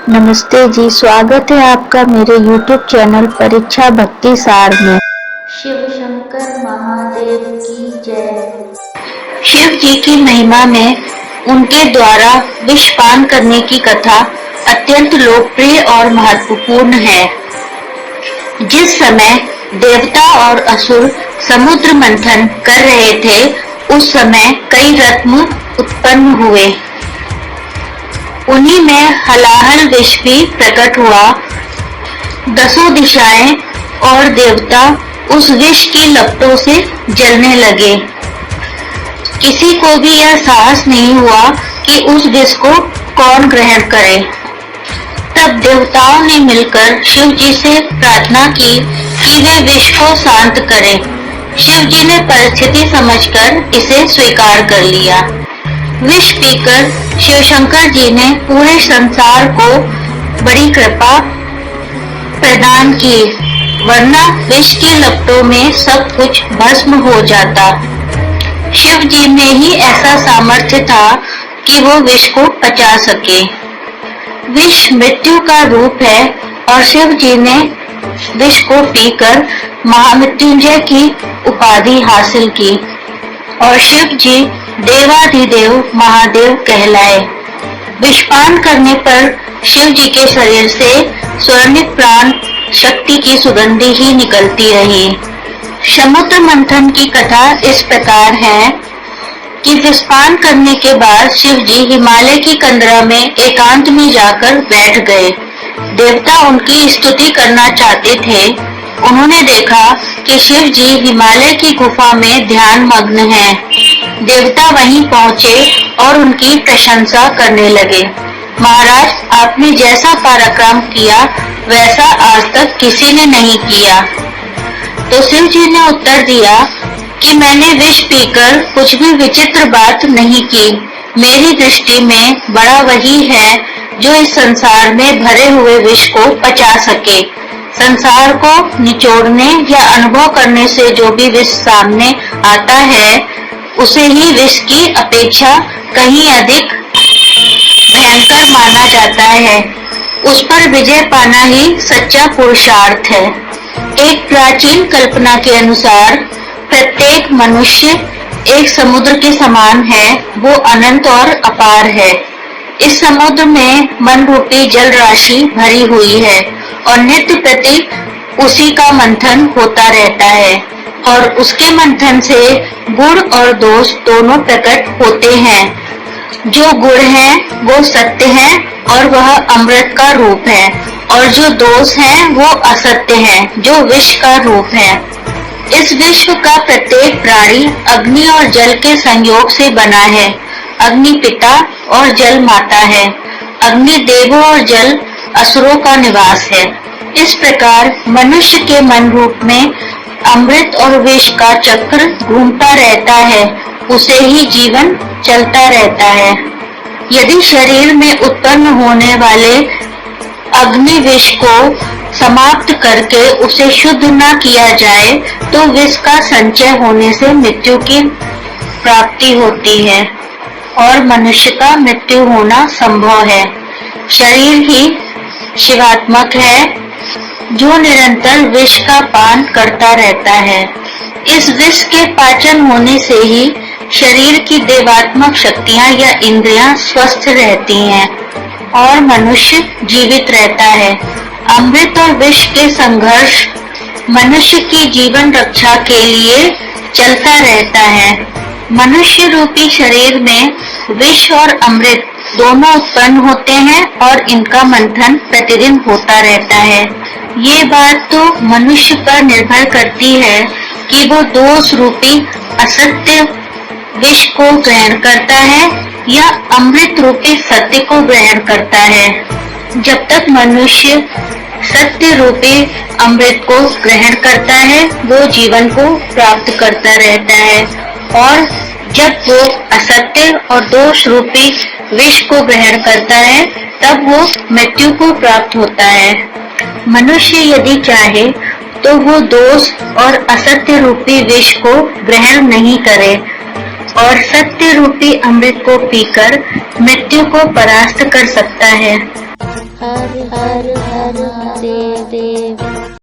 नमस्ते जी, स्वागत है आपका मेरे YouTube चैनल परीक्षा भक्ति सार में। शिव शंकर महादेव की जय। शिव जी की महिमा में उनके द्वारा विषपान करने की कथा अत्यंत लोकप्रिय और महत्वपूर्ण है। जिस समय देवता और असुर समुद्र मंथन कर रहे थे, उस समय कई रत्न उत्पन्न हुए। उन्हीं में हलाहल विष भी प्रकट हुआ। दसों दिशाएं और देवता उस विष की लपटों से जलने लगे। किसी को भी यह साहस नहीं हुआ कि उस विष को कौन ग्रहण करे। तब देवताओं ने मिलकर शिव जी से प्रार्थना की कि वे विष को शांत करें। शिव जी ने परिस्थिति समझकर इसे स्वीकार कर लिया। विष पीकर शिव शंकर जी ने पूरे संसार को बड़ी कृपा प्रदान की, वरना विष की लपटों में सब कुछ भस्म हो जाता। शिव जी में ही ऐसा सामर्थ्य था कि वो विष को पचा सके। विष मृत्यु का रूप है और शिव जी ने विष को पीकर महामृत्युंजय की उपाधि हासिल की और शिव जी देवाधिदेव महादेव कहलाए। विषपान करने पर शिव जी के शरीर से स्वर्णिम प्राण शक्ति की सुगंधी ही निकलती रही। समुद्र मंथन की कथा इस प्रकार है कि विषपान करने के बाद शिव जी हिमालय की कंदरा में एकांत में जाकर बैठ गए। देवता उनकी स्तुति करना चाहते थे। उन्होंने देखा कि शिव जी हिमालय की गुफा में ध्यान मग्न हैं। देवता वहीं पहुंचे और उनकी प्रशंसा करने लगे। महाराज, आपने जैसा पराक्रम किया वैसा आज तक किसी ने नहीं किया। तो शिव जी ने उत्तर दिया कि मैंने विष पीकर कुछ भी विचित्र बात नहीं की। मेरी दृष्टि में बड़ा वही है जो इस संसार में भरे हुए विष को पचा सके। संसार को निचोड़ने या अनुभव करने से जो भी विष सामने आता है, उसे ही विष की अपेक्षा कहीं अधिक भयंकर माना जाता है। उस पर विजय पाना ही सच्चा पुरुषार्थ है। एक प्राचीन कल्पना के अनुसार प्रत्येक मनुष्य एक समुद्र के समान है। वो अनंत और अपार है। इस समुद्र में मन रूपी जल राशि भरी हुई है और नित्य प्रति उसी का मंथन होता रहता है और उसके मंथन से गुण और दोष दोनों प्रकट होते हैं। जो गुण है वो सत्य है और वह अमृत का रूप है, और जो दोष है वो असत्य है, जो विष का रूप है। इस विश्व का प्रत्येक प्राणी अग्नि और जल के संयोग से बना है। अग्नि पिता और जल माता है। अग्नि देवों और जल असुरों का निवास है। इस प्रकार मनुष्य के मन रूप में अमृत और विष का चक्र घूमता रहता है। उसे ही जीवन चलता रहता है। यदि शरीर में उत्पन्न होने वाले अग्नि विष को समाप्त करके उसे शुद्ध न किया जाए, तो विष का संचय होने से मृत्यु की प्राप्ति होती है और मनुष्य का मृत्यु होना संभव है। शरीर ही शिवात्मक है जो निरंतर विष का पान करता रहता है। इस विष के पाचन होने से ही शरीर की देवात्मक शक्तियां या इंद्रियां स्वस्थ रहती हैं और मनुष्य जीवित रहता है। अमृत और विष के संघर्ष मनुष्य की जीवन रक्षा के लिए चलता रहता है। मनुष्य रूपी शरीर में विष और अमृत दोनों उत्पन्न होते हैं और इनका मंथन प्रतिदिन होता रहता है। ये बात तो मनुष्य पर निर्भर करती है कि वो दोष रूपी असत्य विष को ग्रहण करता है या अमृत रूपी सत्य को ग्रहण करता है। जब तक मनुष्य सत्य रूपी अमृत को ग्रहण करता है, वो जीवन को प्राप्त करता रहता है, और जब वो असत्य और दोष रूपी विष को ग्रहण करता है, तब वो मृत्यु को प्राप्त होता है। मनुष्य यदि चाहे तो वो दोष और असत्य रूपी विष को ग्रहण नहीं करे और सत्य रूपी अमृत को पीकर मृत्यु को परास्त कर सकता है। हर हर हर महादेव।